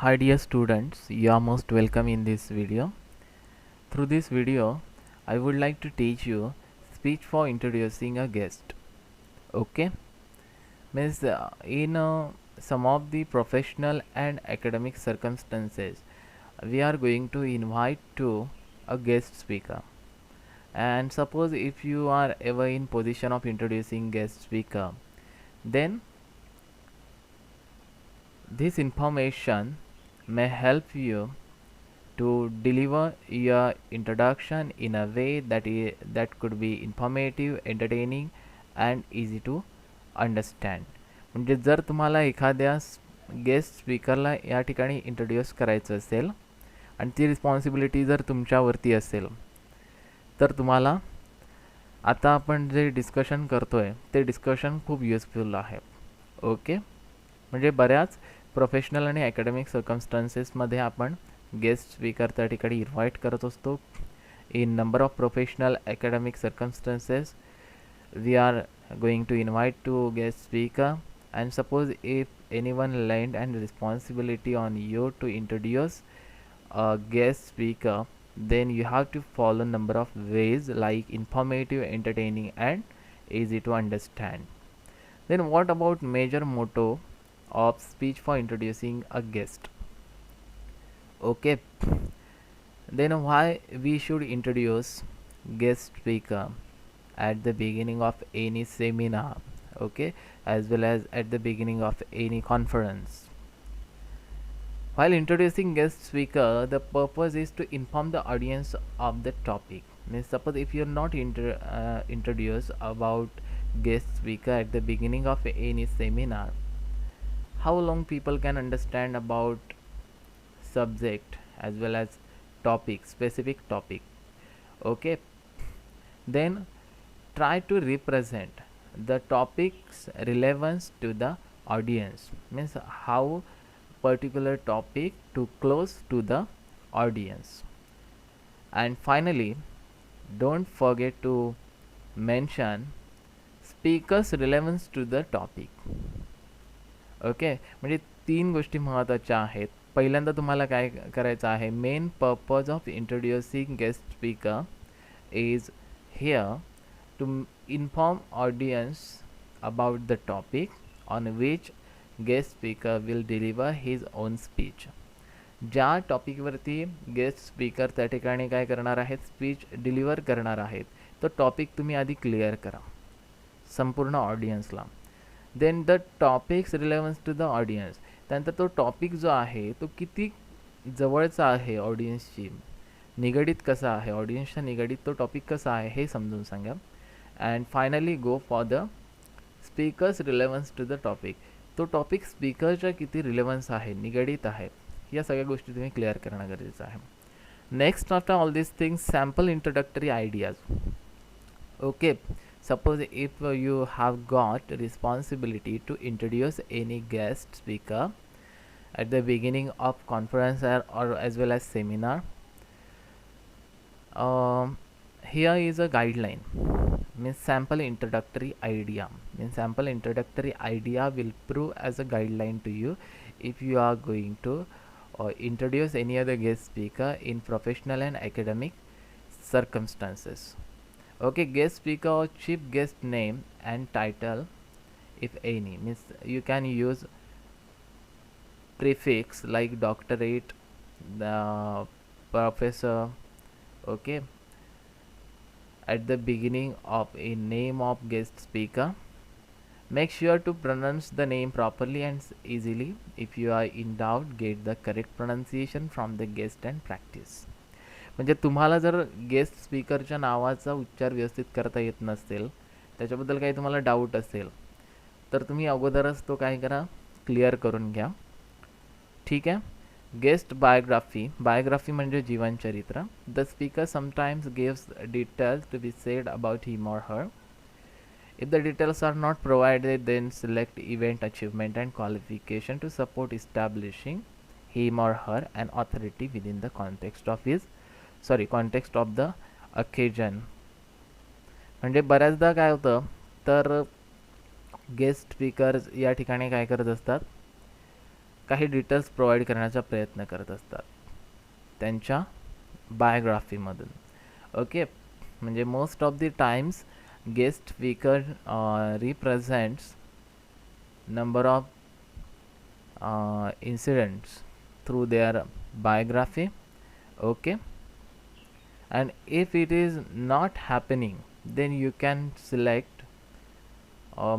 Hi dear students, you are most welcome in this video. Through this video, I would like to teach you speech for introducing a guest. Okay, means in some of the professional and academic circumstances, we are going to invite to a guest speaker. And suppose if you are ever in position of introducing guest speaker, then this information may help you to deliver your introduction in a way that could be informative, entertaining and easy to understand. म्हणजे जर तुम्हाला एखाद्या guest स्पीकरला या ठिकाणी introduce करायचं असेल आणि ती रिस्पॉन्सिबिलिटी जर तुमच्यावरती असेल तर तुम्हाला आता आपण जे डिस्कशन करतोय ते डिस्कशन खूप युजफुल आहे. ओके, म्हणजे बऱ्याच प्रोफेशनल आणि अकॅडमिक सर्कमस्टान्सेसमध्ये आपण गेस्ट स्पीकर त्या ठिकाणी इन्व्हाइट करत असतो. In number of professional academic circumstances we are going to invite to guest speaker, and suppose if anyone lend and responsibility on you to introduce a guest speaker, then you have to follow number of ways like informative, entertaining and easy to understand. Then what about major motto of speech for introducing a guest? Okay, then why we should introduce guest speaker at the beginning of any seminar, okay, as well as at the beginning of any conference. While introducing guest speaker, the purpose is to inform the audience of the topic. Means suppose if you're not introduce about guest speaker at the beginning of any seminar, how long people can understand about subject as well as topic, specific topic. Okay, then try to represent the topic's relevance to the audience, means how particular topic to close to the audience. And finally, don't forget to mention speaker's relevance to the topic. Okay, म्हणजे तीन गोष्टी महत्त्वाच्या आहेत. पहिल्यांदा तुम्हाला काय करायचं आहे, main purpose of introducing guest speaker is here to inform audience about the topic on which guest speaker will deliver his own speech. ज्या टॉपिकवरती गेस्ट स्पीकर त्या ठिकाणी काय करणार आहेत, स्पीच डिलिव्हर करणार आहेत, तो टॉपिक तुम्ही आधी क्लिअर करा संपूर्ण ऑडियन्सला. Then the topic's relevance to the audience, त्यानंतर तो टॉपिक जो आहे तो किती जवळचा आहे ऑडियन्सशी, निगडीत कसा आहे, ऑडियन्सच्या निगडीत तो टॉपिक कसा आहे हे समजून सांगा. and finally go for the speaker's relevance to the topic. तो टॉपिक स्पीकरच्या किती रिलेव्हन्स आहे, निगडीत आहे, या सगळ्या गोष्टी तुम्ही क्लिअर करणं गरजेचं आहे. Next after all this things, sample introductory ideas. Okay, suppose if you have got responsibility to introduce any guest speaker at the beginning of conference or as well as seminar, here is a guideline, means sample introductory idea. Means sample introductory idea will prove as a guideline to you if you are going to introduce any other guest speaker in professional and academic circumstances. Okay, guest speaker or chief guest name and title, if any, means you can use prefix like doctorate, the professor, okay, at the beginning of a name of guest speaker. Make sure to pronounce the name properly and easily. If you are in doubt, get the correct pronunciation from the guest and practice. म्हणजे तुम्हाला जर guest स्पीकरच्या नावाचा उच्चार व्यवस्थित करता येत नसेल, त्याच्याबद्दल काही तुम्हाला डाऊट असेल, तर तुम्ही अगोदरच तो काय करा, क्लिअर करून घ्या. ठीक आहे. Guest biography. Biography म्हणजे जीवनचरित्र. The speaker sometimes gives details to be said about him or her. If the details are not provided, then select event, achievement and qualification to support establishing him or her an authority within the context of the occasion. म्हणजे बऱ्याचदा काय होतं, तर guest speakers या ठिकाणी काय करत असतात, काही डिटेल्स प्रोव्हाइड करण्याचा प्रयत्न करत असतात त्यांच्या बायोग्राफीमधून. ओके, म्हणजे most of the times guest speaker represents number of incidents through their biography. Okay, and if it is not happening, then you can select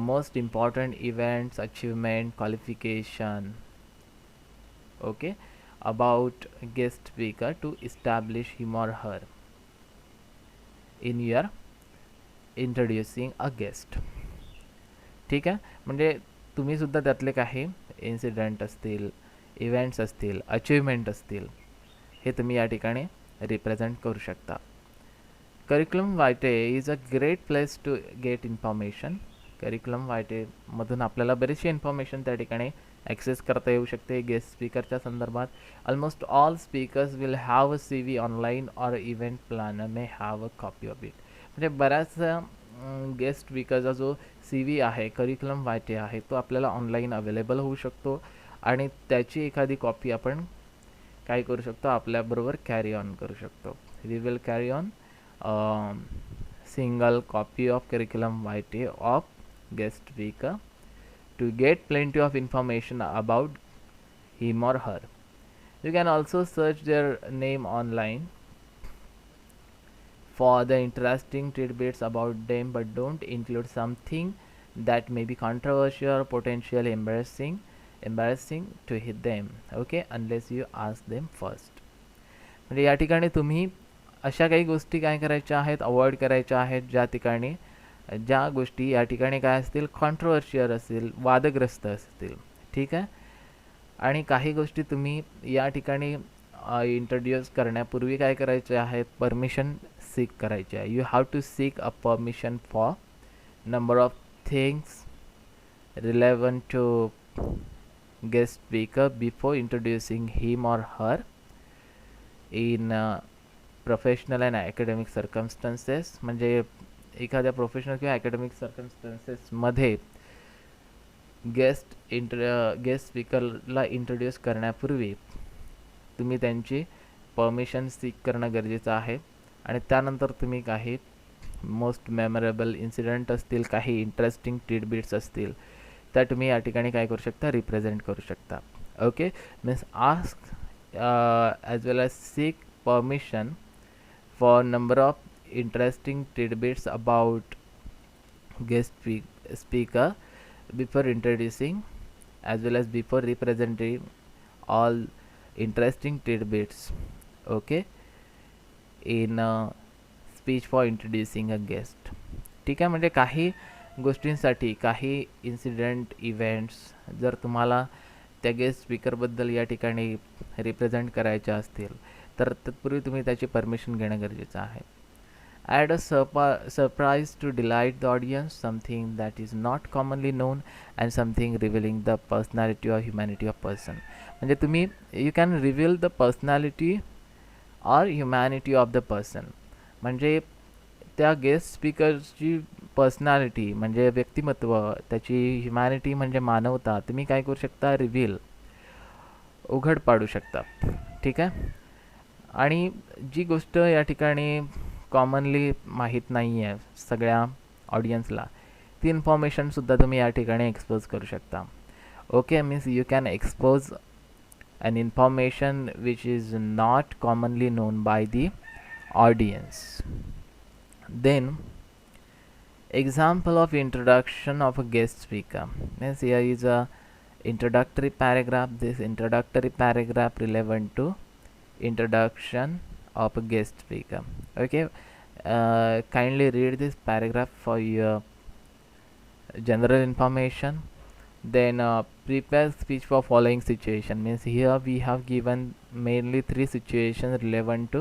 most important events, achievement, qualification, okay, about guest speaker to establish him or her in your introducing a guest. ठीक आहे, म्हणजे तुम्ही सुद्धा त्यातले काही incident असतील, events असतील, achievement असतील, हे तुम्ही या ठिकाणी रिप्रेझेंट करू शकता. Curriculum vitae is a great place to get information. Curriculum वायटेमधून आपल्याला बरीचशी इन्फॉर्मेशन त्या ठिकाणी ॲक्सेस करता येऊ शकते गेस्ट स्पीकरच्या संदर्भात. Almost all speakers will have a CV online or event planner may have a copy of it. म्हणजे बऱ्याच गेस्ट स्पीकरचा जो CV आहे, करिक्युलम वायटे आहे, तो आपल्याला ऑनलाईन अवेलेबल होऊ शकतो आणि त्याची एखादी कॉपी आपण काय करू शकतो, आपल्याबरोबर कॅरी ऑन करू शकतो. We will carry on single copy of curriculum vitae of guest speaker to get plenty of information about him or her. You can also search their name online for the interesting tidbits about them, but don't include something that may be controversial or potentially embarrassing to hit them, okay, unless you ask them first. म्हणजे या ठिकाणी तुम्ही अशा काही गोष्टी काय करायच्या आहेत, अवॉइड करायच्या आहेत, ज्या गोष्टी या ठिकाणी काय असतील, कॉन्ट्रोवर्शियल असतील, वादग्रस्त असतील. ठीक आहे, आणि काही गोष्टी तुम्ही या ठिकाणी इंट्रोड्यूस करण्यापूर्वी काय करायचे आहेत, परमिशन सीक करायचे आहे. You have to seek a permission for number of things relevant to guest speaker before introducing him or her in professional and academic circumstances. म्हणजे एखाद्या प्रोफेशनल किंवा ॲकॅडमिक सर्कमस्टन्सेसमध्ये गेस्ट स्पीकरला इंट्रोड्यूस करण्यापूर्वी तुम्ही त्यांची परमिशन सीक करणं गरजेचं आहे. आणि त्यानंतर तुम्ही काही मोस्ट मेमोरेबल इन्सिडेंट असतील, काही इंटरेस्टिंग टिडबिट्स असतील, त्या तुम्ही या ठिकाणी काय करू शकता, रिप्रेझेंट करू शकता. Okay, means ask as well as seek permission for number of interesting tidbits about guest speaker before introducing as well as before representing all interesting tidbits, okay, in a speech for introducing a guest. ठीक आहे, म्हणजे काही गोष्टींसाठी काही incident events जर तुम्हाला त्या guest स्पीकरबद्दल या ठिकाणी रिप्रेझेंट करायच्या असतील तर तत्पूर्वी तुम्ही त्याची परमिशन घेणं गरजेचं आहे. Add a surprise to delight the audience, something that is not commonly known and something revealing the personality or humanity of person. म्हणजे तुम्ही you can reveal the personality or humanity of the person. म्हणजे त्या guest स्पीकरची personality म्हणजे व्यक्तिमत्व, त्याची humanity म्हणजे मानवता तुम्ही काय करू शकता, रिव्हील, उघड पाडू शकता. ठीक आहे, आणि जी गोष्ट या ठिकाणी कॉमनली माहीत नाही आहे सगळ्या ऑडियन्सला, ती इन्फॉर्मेशनसुद्धा तुम्ही या ठिकाणी एक्सपोज करू शकता. Okay, means you can expose an information which is not commonly known by the audience. Then example of introduction of a guest speaker means here is a introductory paragraph. This introductory paragraph relevant to introduction of a guest speaker. Okay, kindly read this paragraph for your general information. Then prepare speech for following situation means here we have given mainly 3 situations relevant to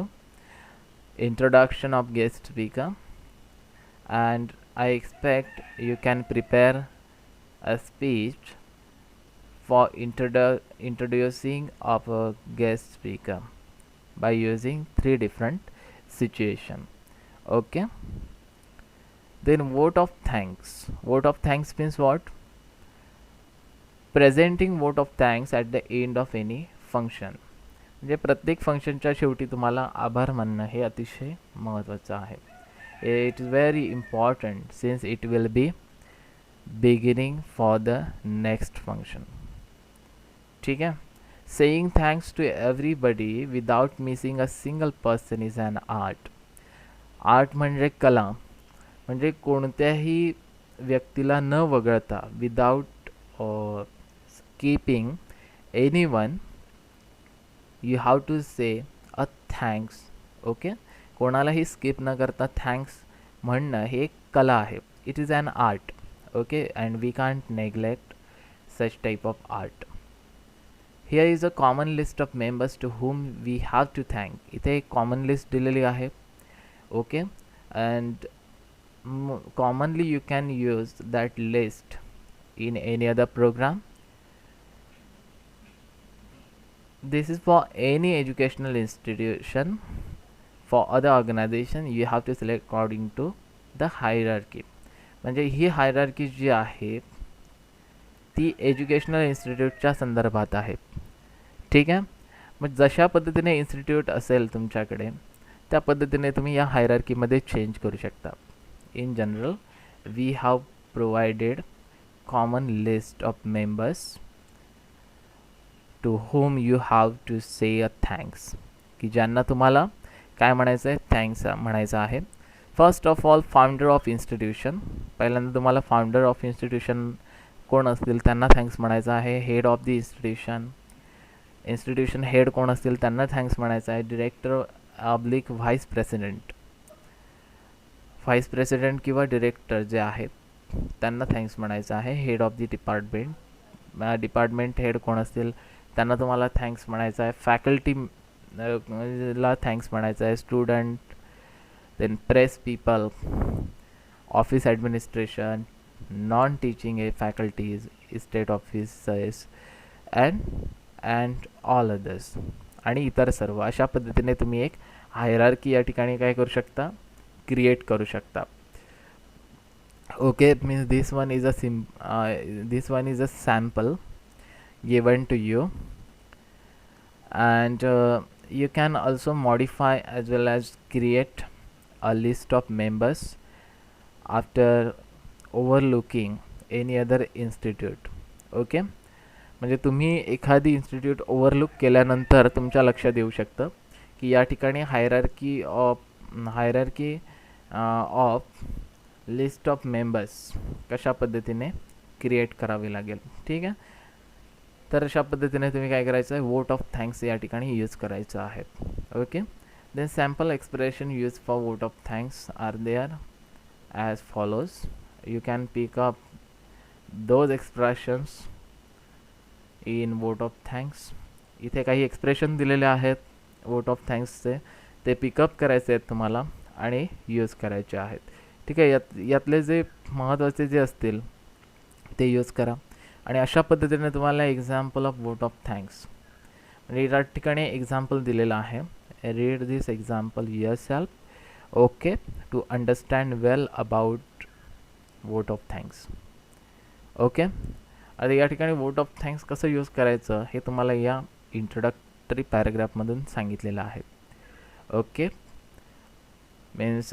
introduction of guest speaker, and I expect you can prepare a speech for introducing of a guest speaker by using 3 different situation. Okay, then vote of thanks. Vote of thanks means what? Presenting vote of thanks at the end of any function. म्हणजे प्रत्येक फंक्शनच्या शेवटी तुम्हाला आभार मानणं हे अतिशय महत्त्वाचं आहे. It is very important since it will be beginning for the next function. ठीक आहे. Saying thanks to everybody without missing a single person is an art. Art म्हणजे कला, म्हणजे कोणत्याही व्यक्तीला न वगळता without keeping anyone you have to say a thanks. Okay. कोणालाही स्किप न करता थँक्स म्हणणं हे एक कला आहे. It is an art. Okay. And we can't neglect such type of art. Here is a common list of members to whom we have to thank. इथे एक कॉमन लिस्ट दिलेली आहे. Okay. And commonly you can use that list in any other program. This is for any educational institution. For other organization you have to select according to the hierarchy. म्हणजे ही hierarchy जी आहे ती educational इन्स्टिट्यूटच्या संदर्भात आहे. ठीक आहे. मग जशा पद्धतीने institute असेल तुमच्याकडे त्या पद्धतीने तुम्ही या हायरार्कीमध्ये चेंज करू शकता. In general, we have provided common list of members to whom you have to say a thanks. की ज्यांना तुम्हाला काय म्हणायचं आहे, थँक्स म्हणायचं आहे. First of all founder of institution. पहिल्यांदा तुम्हाला फाउंडर ऑफ इन्स्टिट्यूशन कोण असतील त्यांना थँक्स म्हणायचं आहे. Head of the institution, institution head कोण असतील त्यांना थँक्स म्हणायचं आहे. Director oblique vice president, vice president किंवा डिरेक्टर जे आहेत त्यांना थँक्स म्हणायचं आहे. Head of the department, department head कोण असतील त्यांना तुम्हाला थँक्स म्हणायचं आहे. फॅकल्टी ला थँक्स म्हणायचं आहे. Student, then press people, office administration, non teaching faculties, state officers and all others आणि इतर सर्व. अशा पद्धतीने तुम्ही एक हायरार्की या ठिकाणी काय करू शकता, क्रिएट करू शकता. Okay. Means this one is a sample given to you, and you can also modify as well as create a list of members after overlooking any other institute. Okay. म्हणजे तुम्ही एखादी इन्स्टिट्यूट ओव्हरलुक केल्यानंतर तुमच्या लक्षात येऊ शकतं की या ठिकाणी hierarchy of list of members कशा पद्धतीने क्रिएट करावी लागेल. ठीक आहे. तर अशा पद्धतीने तुम्ही काय करायचं आहे, वोट ऑफ थँक्स या ठिकाणी यूज करायचं आहे. Okay. Then sample expression use for vote of thanks are there as follows. You can pick up those expressions in vote of thanks. इथे काही एक्सप्रेशन दिलेले आहेत वोट ऑफ थँक्सचे, ते पिकअप करायचे आहेत तुम्हाला आणि यूज करायचे आहेत. ठीक आहे. यातले जे महत्त्वाचे जे असतील ते यूज करा. आणि अशा पद्धतीने तुम्हाला example of vote of thanks म्हणजे या ठिकाणी एक्झाम्पल दिलेलं आहे. Read this example yourself. Okay. To understand well about vote of thanks. Okay. आता या ठिकाणी वोट ऑफ थँक्स कसं यूज करायचं हे तुम्हाला या इंट्रोडक्टरी पॅराग्राफमधून सांगितलेलं आहे. ओके. Means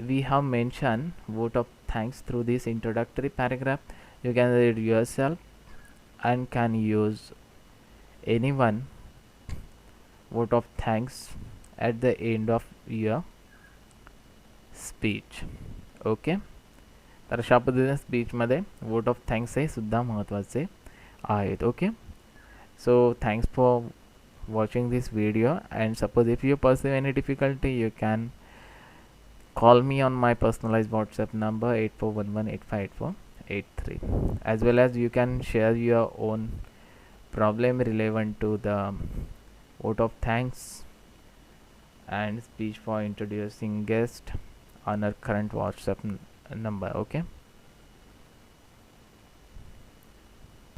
we have mentioned vote of thanks through this introductory paragraph. You can read yourself and can use anyone vote of thanks at the end of your speech. Okay. तर अशा पद्धतीने स्पीचमध्ये वोट ऑफ थँक्स हे सुद्धा महत्त्वाचे आहेत. Okay. So thanks for watching this video and suppose if you perceive any difficulty you can call me on my personalized WhatsApp number 8411858483, as well as you can share your own problem relevant to the vote of thanks and speech for introducing guest on our current WhatsApp number. Okay.